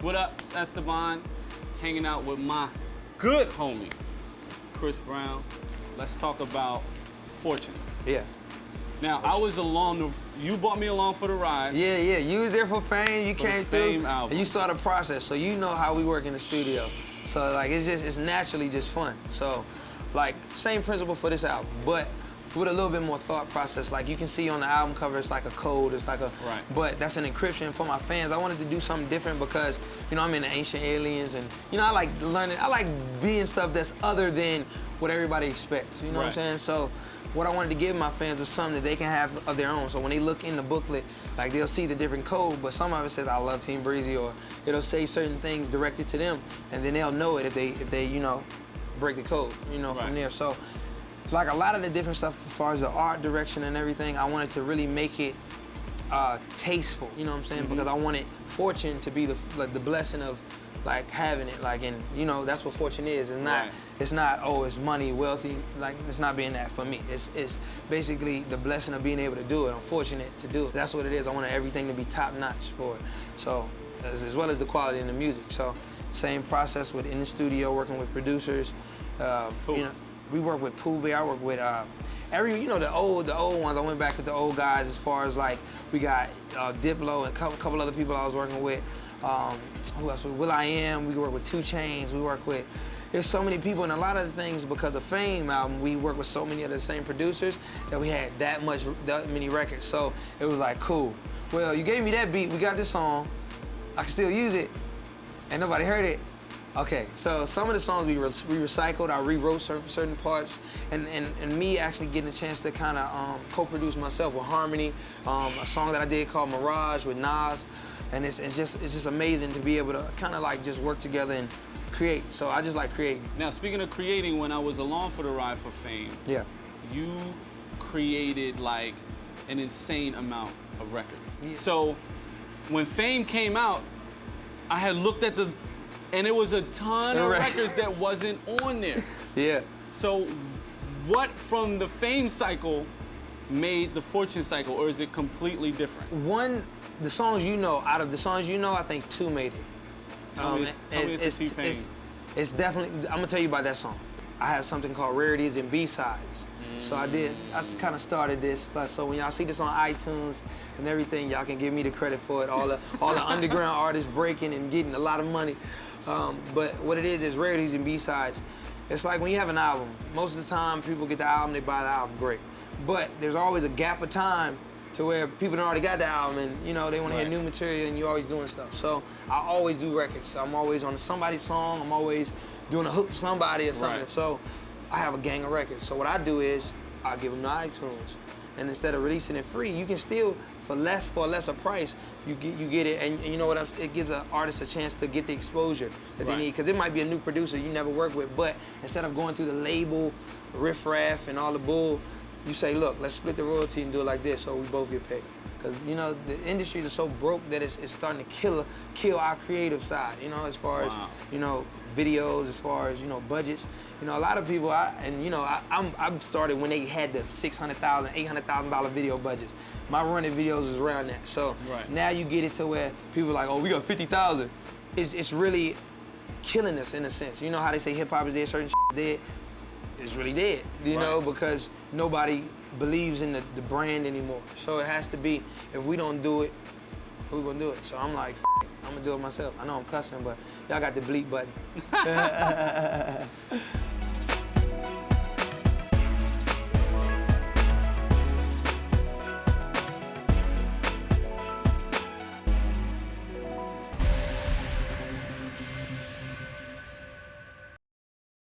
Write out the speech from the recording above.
What up, it's Esteban, hanging out with my good homie, Chris Brown. Let's talk about Fortune. Yeah. Now, I was along, you brought me along for the ride. Yeah, you was there for F.A.M.E, you came through, F.A.M.E album. and you saw the process, so you know how we work in the studio. So like, it's naturally just fun. So like, same principle for this album, but with a little bit more thought process. Like you can see on the album cover, it's like a code, it's like a, right. But that's an encryption for my fans. I wanted to do something different because, you know, I'm into ancient aliens and, you know, I like learning, I like being stuff that's other than what everybody expects, you know what I'm saying? So what I wanted to give my fans was something that they can have of their own. So when they look in the booklet, like they'll see the different code, but some of it says, I love Team Breezy, or it'll say certain things directed to them, and then they'll know it if they you know, break the code, you know, from there. So like a lot of the different stuff as far as the art direction and everything, I wanted to really make it tasteful, you know what I'm saying? Because I wanted Fortune to be the blessing of like having it, like, and you know, that's what Fortune is. It's not, oh, it's money, wealthy, like it's not being that for me. It's basically the blessing of being able to do it. I'm fortunate to do it. That's what it is. I wanted everything to be top notch for it. So, as well as the quality in the music. So, same process with in the studio, working with producers. You know, we work with Pooh Bear, I work with you know, the old ones. I went back with the old guys as far as like, we got Diplo and a couple other people I was working with. Who else? will.i.am, we work with 2 Chainz, we work with, there's so many people, and a lot of the things because of F.A.M.E album, we work with so many of the same producers that we had that many records. So it was like, cool. Well, you gave me that beat, we got this song, I can still use it, and nobody heard it. Okay, so some of the songs we recycled, I rewrote certain parts, and me actually getting a chance to kind of co-produce myself with Harmony, a song that I did called Mirage with Nas, and it's just amazing to be able to kind of like just work together and create. So I just like creating. Now, speaking of creating, when I was along for the ride for F.A.M.E, you created like an insane amount of records. Yeah. So when F.A.M.E came out, I had looked at and it was a ton of records that wasn't on there. Yeah. So what from the F.A.M.E cycle made the Fortune cycle, or is it completely different? The songs you know, out of the songs you know, I think 2 made it. Tell me it's a T-Pain. It's definitely, I'm gonna tell you about that song. I have something called Rarities and B-Sides. So I kind of started this. So when y'all see this on iTunes and everything, y'all can give me the credit for it. All the underground artists breaking and getting a lot of money. But what it is Rarities and B-Sides. It's like when you have an album, most of the time people get the album, they buy the album, great. But there's always a gap of time to where people already got the album and, you know, they want to hear new material and you're always doing stuff. So I always do records. I'm always on somebody's song, I'm always doing a hook for somebody or something. So I have a gang of records. So what I do is I give them to iTunes. And instead of releasing it free, you can still, for a lesser price, you get it, and you know what, it gives an artist a chance to get the exposure that they need, because it might be a new producer you never worked with, but instead of going through the label, riffraff, and all the bull, you say, look, let's split the royalty and do it like this so we both get paid. Because, you know, the industries are so broke that it's starting to kill our creative side, you know, as far as, you know, videos, as far as, you know, budgets. You know, a lot of people, I'm started when they had the $600,000, $800,000 video budgets. My running videos is around that. So now you get it to where people are like, oh, we got 50,000. It's really killing us in a sense. You know how they say hip hop is dead, certain shit dead? It's really dead, you know, because nobody believes in the brand anymore. So it has to be, if we don't do it, who's gonna do it? So I'm like, it, I'm gonna do it myself. I know I'm cussing, but y'all got the bleep button.